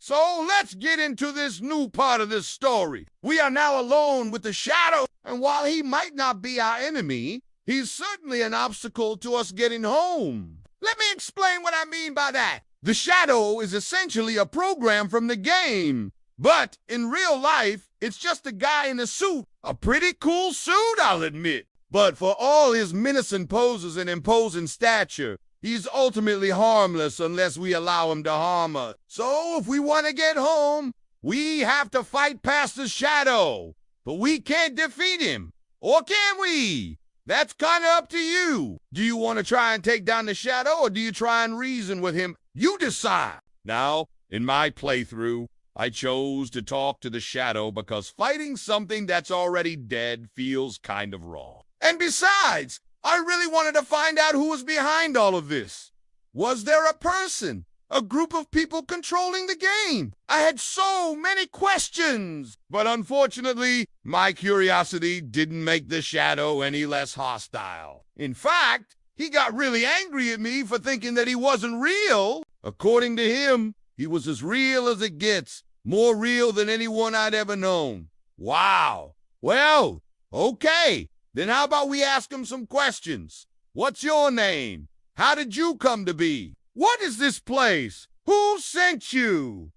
So let's get into this new part of this story. We are now alone with the shadow, and while he might not be our enemy, he's certainly an obstacle to us getting home. Let me explain what I mean by that. The shadow is essentially a program from the game, but in real life, it's just a guy in a suit. A pretty cool suit, I'll admit. But for all his menacing poses and imposing stature, he's ultimately harmless unless we allow him to harm us. So if we want to get home, we have to fight past the shadow. But we can't defeat him. Or can we? That's kind of up to you. Do you want to try and take down the shadow, or do you try and reason with him? You decide. Now, in my playthrough, I chose to talk to the shadow because fighting something that's already dead feels kind of wrong. And besides, I really wanted to find out who was behind all of this. Was there a person? A group of people controlling the game? I had so many questions. But unfortunately, my curiosity didn't make the shadow any less hostile. In fact, he got really angry at me for thinking that he wasn't real. According to him, he was as real as it gets, more real than anyone I'd ever known. Wow. Well, okay. Then how about we ask him some questions? What's your name? How did you come to be? What is this place? Who sent you?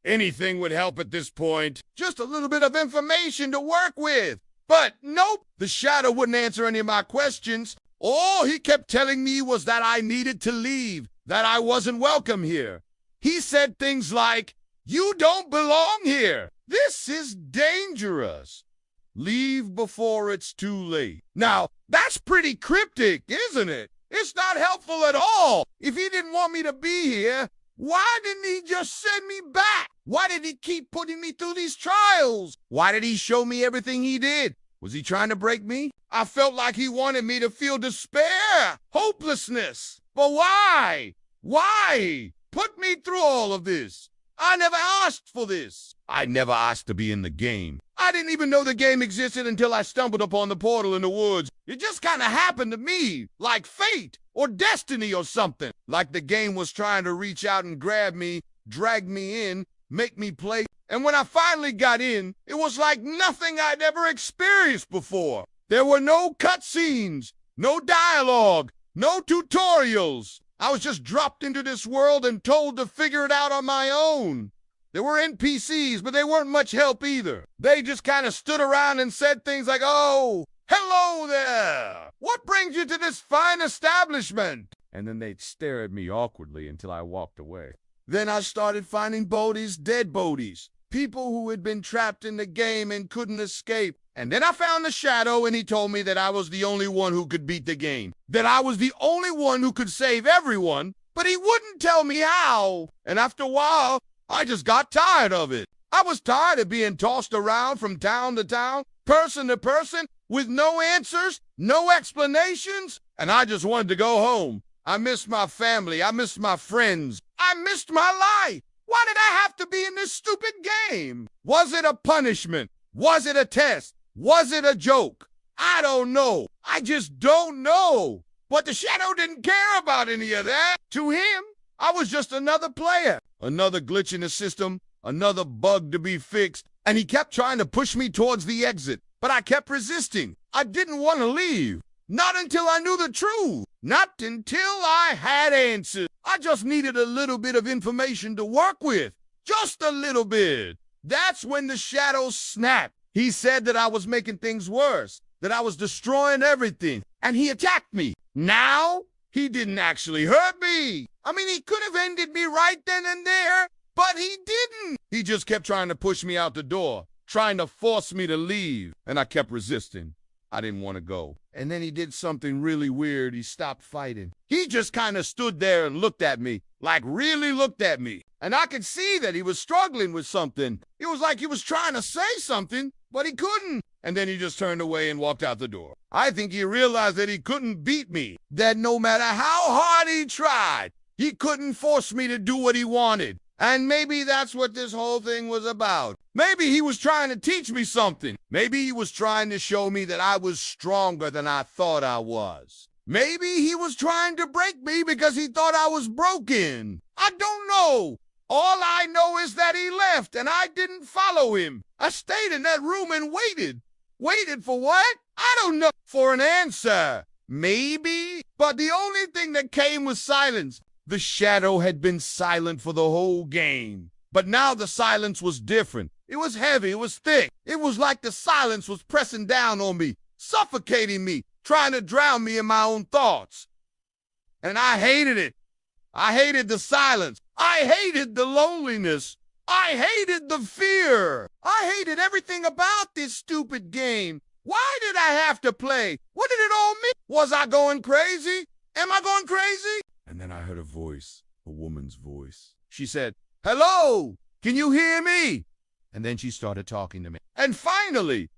Anything would help at this point. Just a little bit of information to work with. But nope, the shadow wouldn't answer any of my questions. All he kept telling me was that I needed to leave, that I wasn't welcome here. He said things like, "You don't belong here. This is dangerous. Leave before it's too late." Now, that's pretty cryptic, isn't it? It's not helpful at all. If he didn't want me to be here, why didn't he just send me back? Why did he keep putting me through these trials? Why did he show me everything he did? Was he trying to break me? I felt like he wanted me to feel despair, hopelessness. But why? Why? Put me through all of this. I never asked for this. I never asked to be in the game. I didn't even know the game existed until I stumbled upon the portal in the woods. It just kind of happened to me, like fate or destiny or something. Like the game was trying to reach out and grab me, drag me in, make me play. And when I finally got in, it was like nothing I'd ever experienced before. There were no cutscenes, no dialogue, no tutorials. I was just dropped into this world and told to figure it out on my own. There were NPCs, but they weren't much help either. They just kind of stood around and said things like, "Oh, hello there. What brings you to this fine establishment?" And then they'd stare at me awkwardly until I walked away. Then I started finding bodies, dead bodies, people who had been trapped in the game and couldn't escape. And then I found the shadow, and he told me that I was the only one who could beat the game, that I was the only one who could save everyone, but he wouldn't tell me how. And after a while, I just got tired of it. I was tired of being tossed around from town to town, person to person, with no answers, no explanations, and I just wanted to go home. I missed my family. I missed my friends. I missed my life. Why did I have to be in this stupid game? Was it a punishment? Was it a test? Was it a joke? I don't know. I just don't know. But the shadow didn't care about any of that. To him, I was just another player, another glitch in the system, another bug to be fixed, and he kept trying to push me towards the exit, but I kept resisting. I didn't want to leave. Not until I knew the truth. Not until I had answers. I just needed a little bit of information to work with. Just a little bit. That's when the shadow snapped. He said that I was making things worse, that I was destroying everything, and he attacked me. Now, he didn't actually hurt me. I mean, he could have ended me right then and there, but he didn't. He just kept trying to push me out the door, trying to force me to leave, and I kept resisting. I didn't want to go. And then he did something really weird. He stopped fighting. He just kind of stood there and looked at me, like really looked at me. And I could see that he was struggling with something. It was like he was trying to say something, but he couldn't. And then he just turned away and walked out the door. I think he realized that he couldn't beat me, that no matter how hard he tried, he couldn't force me to do what he wanted. And maybe that's what this whole thing was about. Maybe he was trying to teach me something. Maybe he was trying to show me that I was stronger than I thought I was. Maybe he was trying to break me because he thought I was broken. I don't know. All I know is that he left and I didn't follow him. I stayed in that room and waited. Waited for what? I don't know. For an answer. Maybe. But the only thing that came was silence. The shadow had been silent for the whole game. But now the silence was different. It was heavy. It was thick. It was like the silence was pressing down on me, suffocating me, trying to drown me in my own thoughts. And I hated it. I hated the silence. I hated the loneliness. I hated the fear. I hated everything about this stupid game. Why did I have to play? What did it all mean? Was I going crazy? Am I going crazy? And then I heard a voice, a woman's voice. She said, "Hello, can you hear me?" And then she started talking to me. And finally,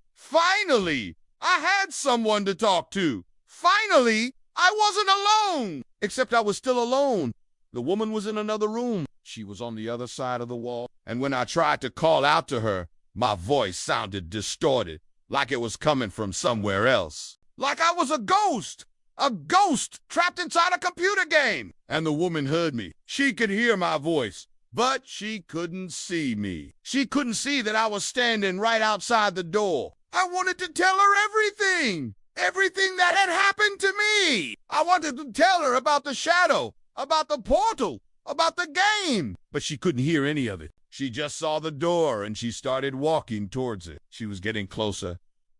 I had someone to talk to. Finally, I wasn't alone. Except I was still alone. The woman was in another room. She was on the other side of the wall. And when I tried to call out to her, my voice sounded distorted, like it was coming from somewhere else. Like I was a ghost trapped inside a computer game. And the woman heard me. She could hear my voice, but she couldn't see me. She couldn't see that I was standing right outside the door. I wanted to tell her everything that had happened to me. I wanted to tell her about the shadow, about the portal, about the game. But she couldn't hear any of it. She just saw the door and she started walking towards it. She was getting closer.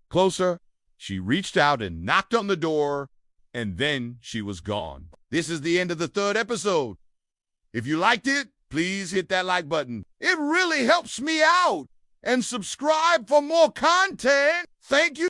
Closer. She reached out and knocked on the door, and then she was gone. This is the end of the 3rd episode. If you liked it, please hit that like button. It really helps me out. And subscribe for more content. Thank you.